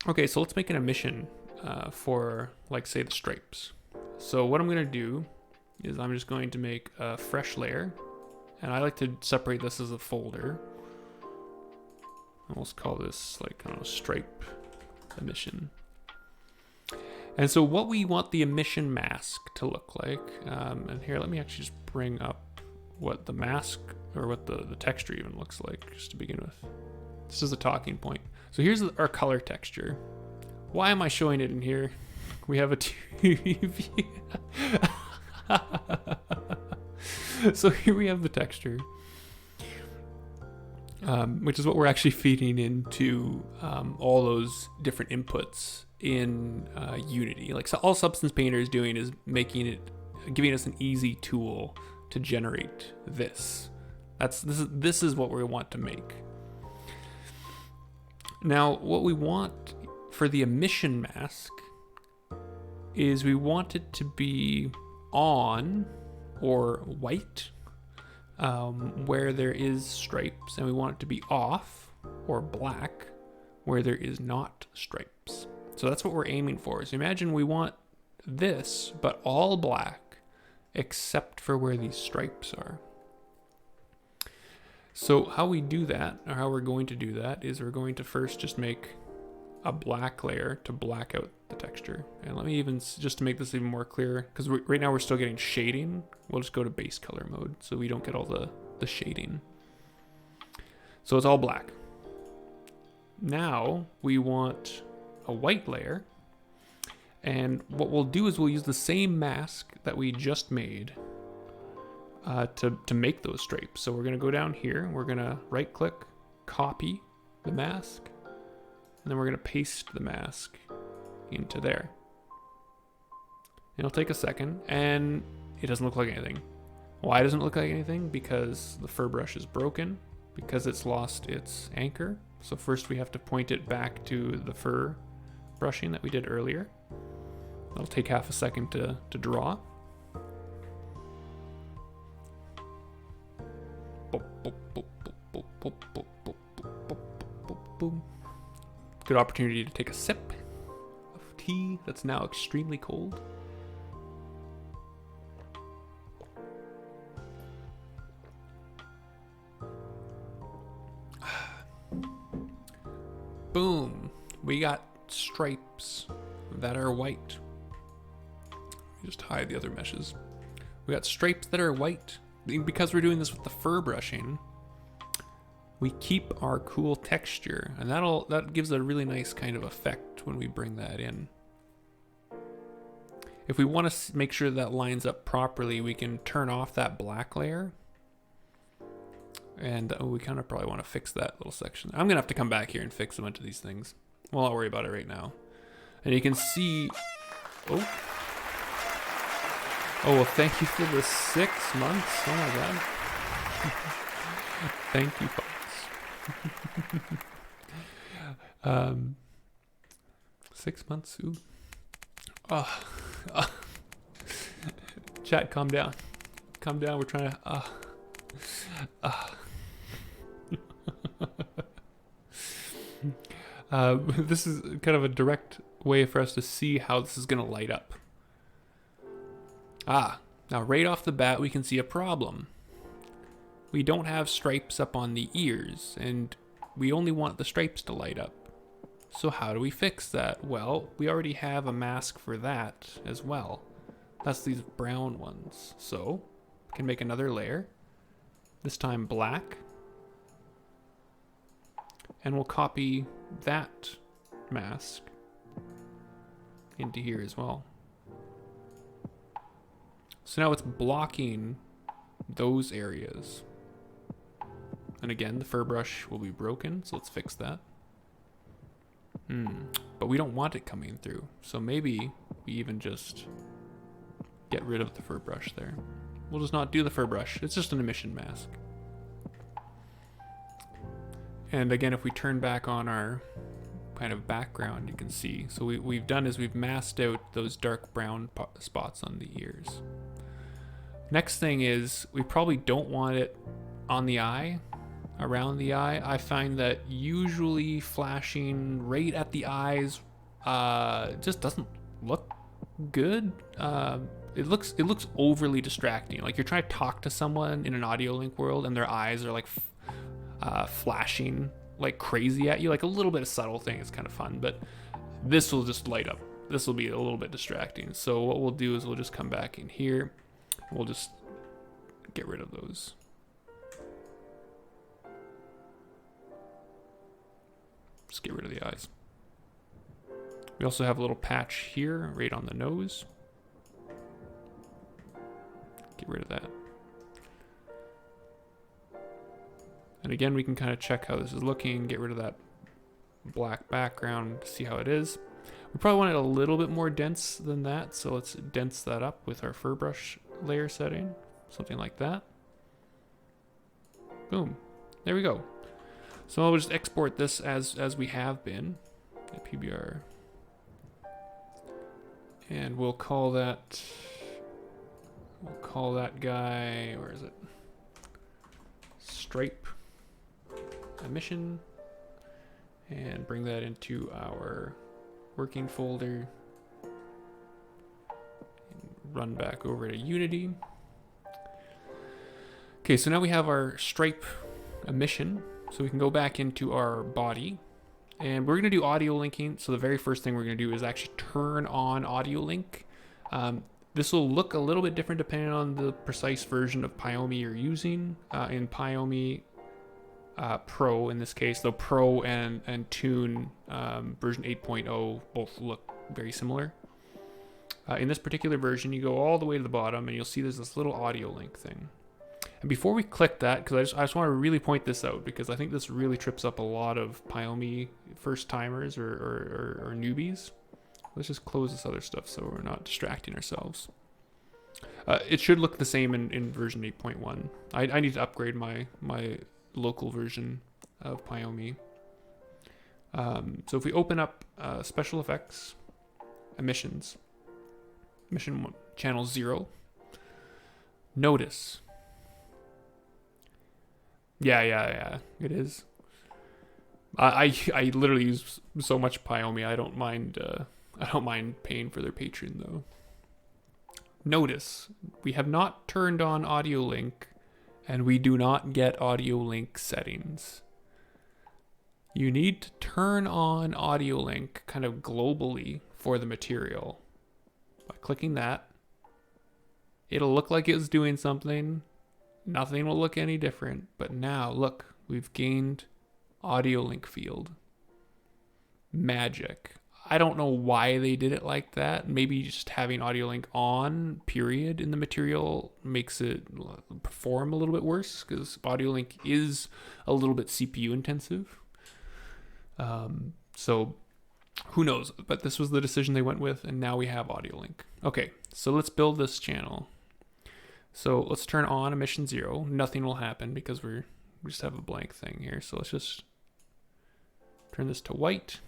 Okay, so let's make an emission for, like, say, the stripes. So what I'm going to do is I'm just going to make a fresh layer, and I like to separate this as a folder. Let's call this, like, I don't know, stripe emission. And so what we want the emission mask to look like, and here, let me actually just bring up what the mask, or what the texture even looks like, just to begin with. This is a talking point. So here's our color texture. Why am I showing it in here? We have a TV. So here we have the texture, which is what we're actually feeding into all those different inputs in Unity. Like, so all Substance Painter is doing is giving us an easy tool to generate this. This is what we want to make. Now, what we want for the emission mask is we want it to be on or white where there is stripes, and we want it to be off or black where there is not stripes. So that's what we're aiming for. So imagine we want this, but all black except for where these stripes are. So how we do that, or how we're going to do that, is we're going to first just make a black layer to black out the texture. And let me even, just to make this even more clear, because right now we're still getting shading, we'll just go to base color mode so we don't get all the shading. So it's all black. Now we want a white layer, and what we'll do is we'll use the same mask that we just made to make those stripes. So we're going to go down here, we're going to right click, copy the mask, and then we're going to paste the mask into there. It'll take a second, and it doesn't look like anything. Why doesn't it look like anything? Because the fur brush is broken, because it's lost its anchor. So first we have to point it back to the fur brushing that we did earlier. That'll take half a second to draw. Good opportunity to take a sip of tea that's now extremely cold. Boom, we got stripes that are white. Just hide the other meshes. We got stripes that are white. Because we're doing this with the fur brushing, we keep our cool texture, and that gives a really nice kind of effect when we bring that in. If we want to make sure that lines up properly, we can turn off that black layer. And we kind of probably want to fix that little section. I'm gonna have to come back here and fix a bunch of these things. Well, I'll worry about it right now. And you can see, oh, well, thank you for the 6 months. Oh my God. Thank you, folks. 6 months. Ooh. Oh. Chat, calm down. Calm down. We're trying to. This is kind of a direct way for us to see how this is going to light up. Now right off the bat, we can see a problem. We don't have stripes up on the ears, and we only want the stripes to light up. So how do we fix that? Well, we already have a mask for that as well. That's these brown ones. So we can make another layer, this time black, and we'll copy that mask into here as well. So now it's blocking those areas. And again, the fur brush will be broken, so let's fix that. But we don't want it coming through, so maybe we even just get rid of the fur brush there. We'll just not do the fur brush. It's just an emission mask. And again, if we turn back on our kind of background, you can see. So we've done is we've masked out those dark brown spots on the ears. Next thing is we probably don't want it on the eye. around the eye. I find that usually flashing right at the eyes just doesn't look good. It looks overly distracting. Like you're trying to talk to someone in an audio link world and their eyes are like flashing like crazy at you. Like a little bit of subtle thing is kind of fun, but this will just light up. This will be a little bit distracting. So what we'll do is we'll just come back in here. We'll just get rid of those. Just get rid of the eyes. We also have a little patch here right on the nose. Get rid of that. And again, we can kind of check how this is looking, get rid of that black background, see how it is. We probably want it a little bit more dense than that, so let's dense that up with our fur brush layer setting, something like that. Boom, there we go. So I'll just export this as we have been at PBR. And we'll call that guy, where is it? Stripe emission, and bring that into our working folder. And run back over to Unity. Okay, so now we have our stripe emission, so we can go back into our body. And we're going to do audio linking. So the very first thing we're going to do is actually turn on audio link. This will look a little bit different depending on the precise version of Pyomi you're using. In Pyomi Pro, in this case, though Pro and Tune version 8.0 both look very similar. In this particular version, you go all the way to the bottom and you'll see there's this little audio link thing. And before we click that, because I just want to really point this out, because I think this really trips up a lot of Pyomi first timers or newbies. Let's just close this other stuff so we're not distracting ourselves. It should look the same in version 8.1. I need to upgrade my local version of Pyomi. So if we open up special effects, emissions, emission 1, channel 0, notice. Yeah, it is. I literally use so much Pyomi. I don't mind paying for their Patreon though. Notice we have not turned on audio link, and we do not get audio link settings. You need to turn on audio link kind of globally for the material. By clicking that, it'll look like it's doing something. Nothing will look any different, but now look, we've gained audio link field. Magic. I don't know why they did it like that. Maybe just having audio link on, period, in the material makes it perform a little bit worse, because audio link is a little bit CPU intensive. So who knows, but this was the decision they went with, and now we have audio link. Okay, so let's build this channel. So let's turn on emission 0. Nothing will happen because we just have a blank thing here. So let's just turn this to white.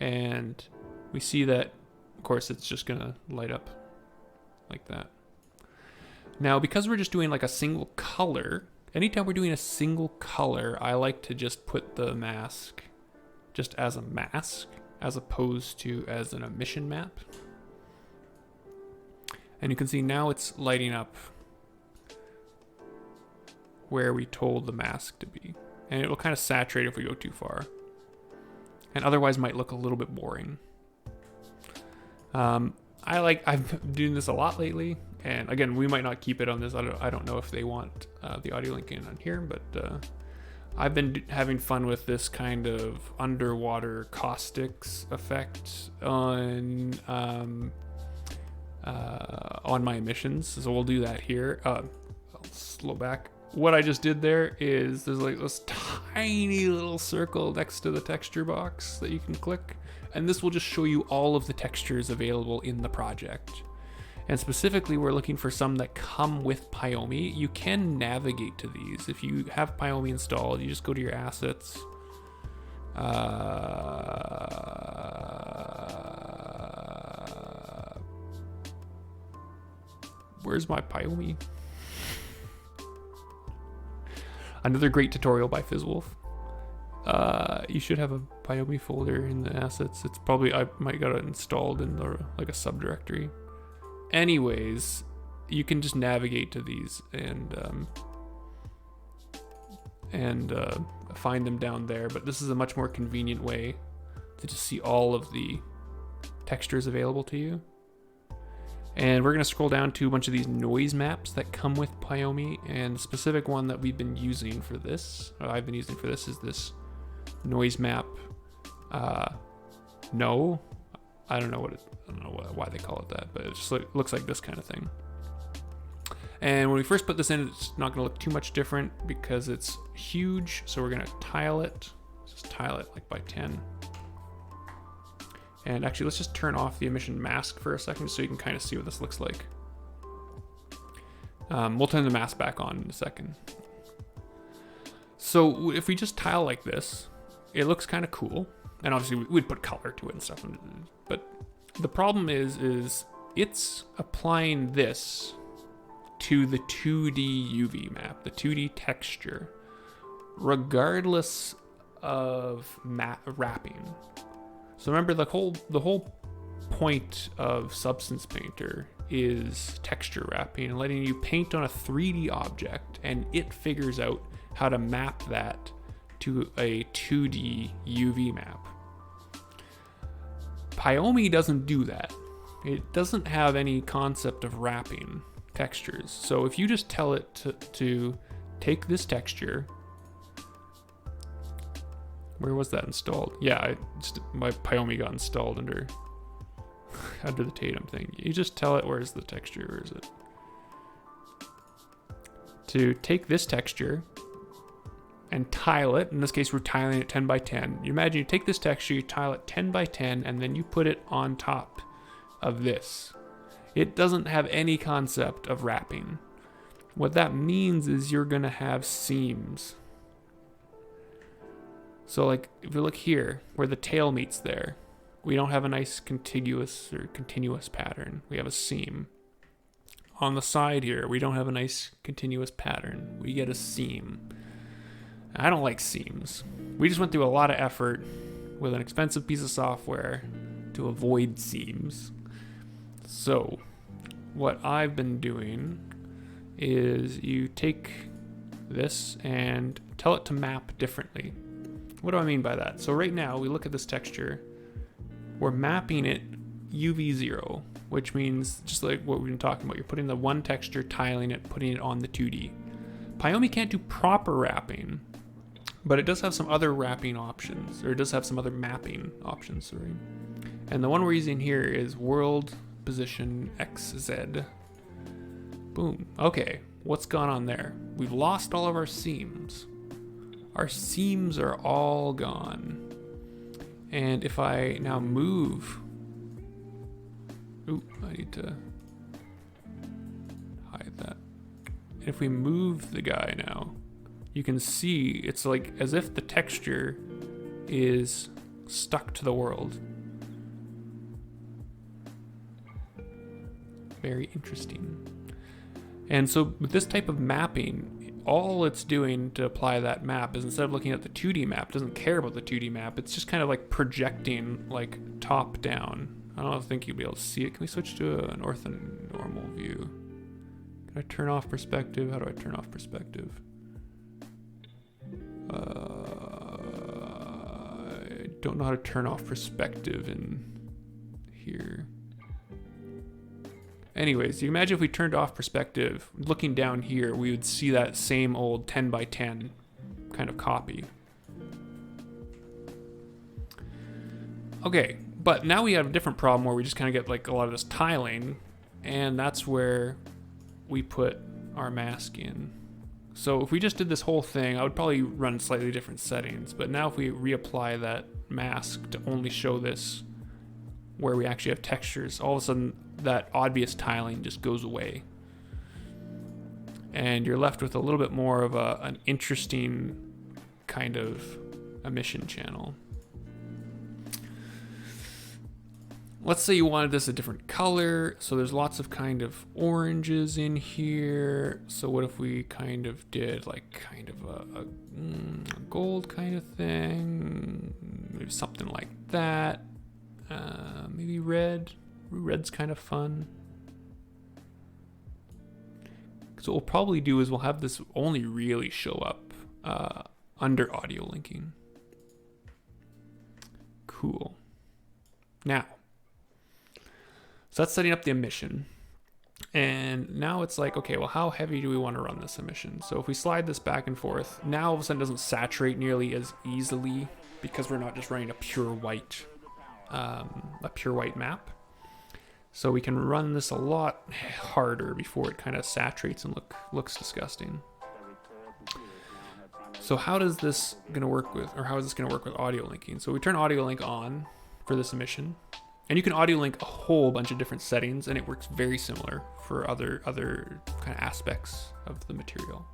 And we see that, of course, it's just going to light up like that. Now, because we're just doing like a single color, anytime we're doing a single color, I like to just put the mask just as a mask as opposed to as an emission map. And you can see now it's lighting up where we told the mask to be. And it will kind of saturate if we go too far. And otherwise might look a little bit boring. I've been doing this a lot lately. And again, we might not keep it on this. I don't know if they want the audio link in on here, but I've been having fun with this kind of underwater caustics effect on my emissions. So we'll do that here. I'll slow back. What I just did there is there's like this tiny little circle next to the texture box that you can click, and this will just show you all of the textures available in the project. And specifically, we're looking for some that come with Pyomi. You can navigate to these. If you have Pyomi installed, you just go to your assets. Where's my Pyomi? Another great tutorial by Physwolf. You should have a Pyomi folder in the assets. It's probably, I might got it installed in the, like a subdirectory. Anyways, you can just navigate to these and find them down there, but this is a much more convenient way to just see all of the textures available to you. And we're going to scroll down to a bunch of these noise maps that come with Pyomi, and the specific one that we've been using for this, or I've been using for this, is this noise map. No, I don't know why they call it that, but it just looks like this kind of thing. And when we first put this in, it's not going to look too much different because it's huge. So we're going to tile it. Just tile it like by 10. And actually, let's just turn off the emission mask for a second so you can kind of see what this looks like. We'll turn the mask back on in a second. So if we just tile like this, it looks kind of cool. And obviously we'd put color to it and stuff. But the problem is it's applying this to the 2D UV map, the 2D texture, regardless of wrapping. So remember, the whole point of Substance Painter is texture wrapping and letting you paint on a 3D object, and it figures out how to map that to a 2D UV map. Pyomi doesn't do that. It doesn't have any concept of wrapping textures. So if you just tell it to take this texture, where was that installed? Yeah, my Pyomi got installed under the Tatum thing. You just tell it, where's the texture, where is it? To take this texture and tile it. In this case, we're tiling it 10 by 10. You imagine you take this texture, you tile it 10 by 10, and then you put it on top of this. It doesn't have any concept of wrapping. What that means is you're gonna have seams. So like, if you look here, where the tail meets there, we don't have a nice contiguous or continuous pattern. We have a seam. On the side here, we don't have a nice continuous pattern. We get a seam. I don't like seams. We just went through a lot of effort with an expensive piece of software to avoid seams. So what I've been doing is you take this and tell it to map differently. What do I mean by that? So right now we look at this texture, we're mapping it UV0, which means just like what we've been talking about, you're putting the one texture, tiling it, putting it on the 2D. Pyomi can't do proper wrapping, but it does have some other wrapping options, or it does have some other mapping options, sorry. And the one we're using here is world position XZ. Boom. Okay, what's gone on there? We've lost all of our seams. Our seams are all gone. And if I now move, I need to hide that. And if we move the guy now, you can see it's like as if the texture is stuck to the world. Very interesting. And so with this type of mapping, all it's doing to apply that map is instead of looking at the 2D map, it doesn't care about the 2D map. It's just kind of like projecting like top down. I don't think you'll be able to see it. Can we switch to an orthonormal view? Can I turn off perspective? How do I turn off perspective? I don't know how to turn off perspective in here. Anyways, you imagine if we turned off perspective, looking down here, we would see that same old 10 by 10 kind of copy. Okay, but now we have a different problem where we just kind of get like a lot of this tiling, and that's where we put our mask in. So if we just did this whole thing, I would probably run slightly different settings, but now if we reapply that mask to only show this where we actually have textures, all of a sudden that obvious tiling just goes away. And you're left with a little bit more of an interesting kind of emission channel. let's say you wanted this a different color. So there's lots of kind of oranges in here. So what if we kind of did like kind of a gold kind of thing? Maybe something like that. Maybe red. Red's kind of fun. So what we'll probably do is we'll have this only really show up under audio linking. Cool. Now, so that's setting up the emission. And now it's like, okay, well, how heavy do we want to run this emission? So if we slide this back and forth, now all of a sudden it doesn't saturate nearly as easily because we're not just running a pure white map. So we can run this a lot harder before it kind of saturates and looks disgusting. So how is this going to work with audio linking? So we turn audio link on for this emission, and you can audio link a whole bunch of different settings, and it works very similar for other kind of aspects of the material.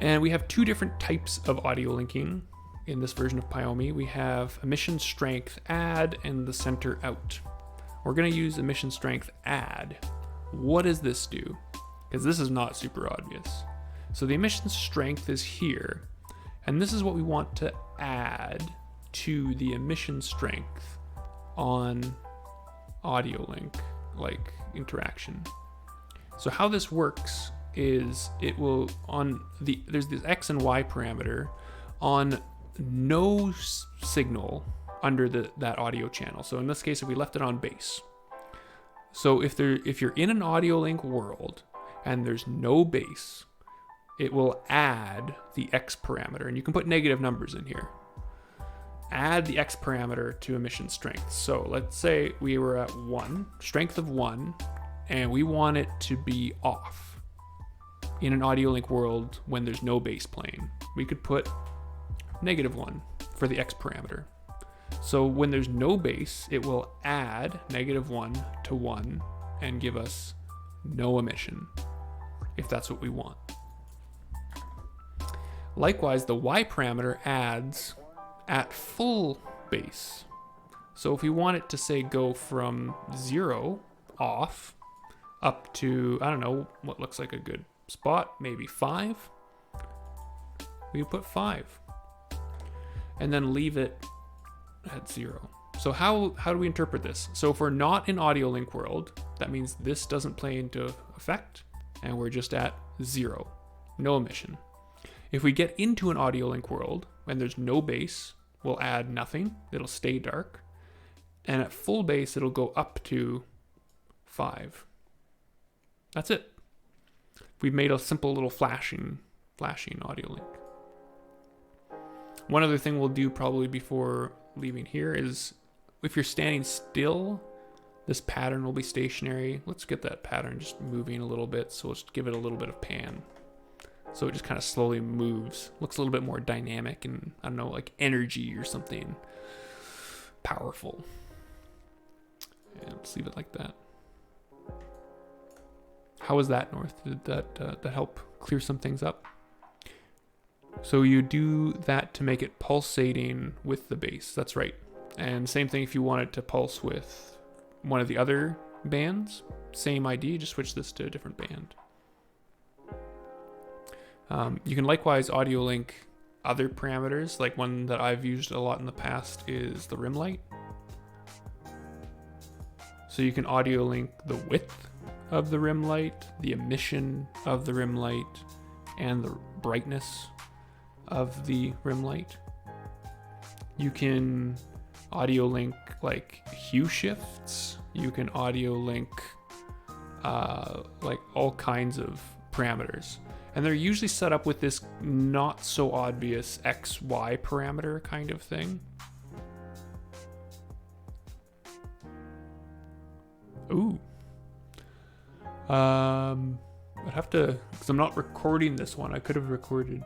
And we have two different types of audio linking in this version of Pyomi. We have emission strength add and the center out. We're going to use emission strength add. What does this do? Because this is not super obvious. So the emission strength is here, and this is what we want to add to the emission strength on audio link, like interaction. So how this works is it will there's this X and Y parameter on no signal under that audio channel. So in this case, if we left it on bass. So if you're in an audio link world and there's no bass, it will add the X parameter, and you can put negative numbers in here. Add the X parameter to emission strength. So let's say we were at 1, strength of 1, and we want it to be off in an audio link world when there's no bass playing. We could put -1 for the X parameter. So when there's no bass, it will add -1 to 1 and give us no emission, if that's what we want. Likewise, the Y parameter adds at full bass. So if we want it to say go from 0 off up to, I don't know, what looks like a good spot, maybe 5, we put 5 and then leave it at 0. So how do we interpret this? So if we're not in audio link world, that means this doesn't play into effect and we're just at 0, no emission. If we get into an audio link world and there's no bass, we'll add nothing, it'll stay dark. And at full bass, it'll go up to 5. That's it. We've made a simple little flashing audio link. One other thing we'll do probably before leaving here is if you're standing still, this pattern will be stationary. Let's get that pattern just moving a little bit. So let's give it a little bit of pan. So it just kind of slowly moves. Looks a little bit more dynamic and, I don't know, like energy or something powerful. And let's leave it like that. How was that, North? Did that help clear some things up? So you do that to make it pulsating with the bass. That's right. And same thing if you wanted to pulse with one of the other bands. Same idea, just switch this to a different band. You can likewise audio link other parameters. Like one that I've used a lot in the past is the rim light. So you can audio link the width of the rim light, the emission of the rim light, and the brightness of the rim light. You can audio link like hue shifts. You can audio link like all kinds of parameters. And they're usually set up with this not so obvious XY parameter kind of thing. Ooh. I'd have to, because I'm not recording this one. I could have recorded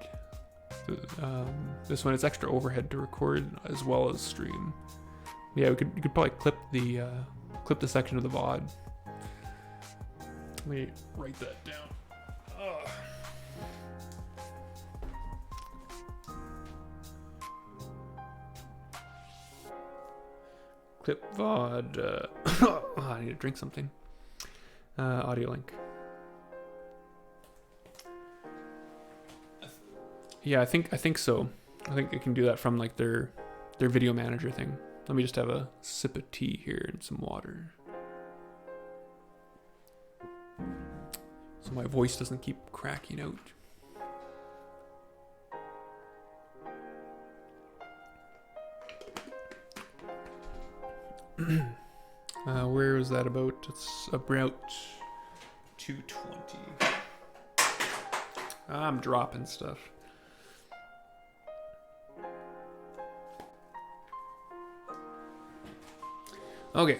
this one. It's extra overhead to record as well as stream. Yeah, you could probably clip the section of the VOD. Let me write that down. Ugh. Clip VOD. Oh, I need to drink something. Audio link. Yeah, I think so. I think I can do that from like their video manager thing. Let me just have a sip of tea here and some water, so my voice doesn't keep cracking out. Where was that about? It's about 2:20. I'm dropping stuff. Okay.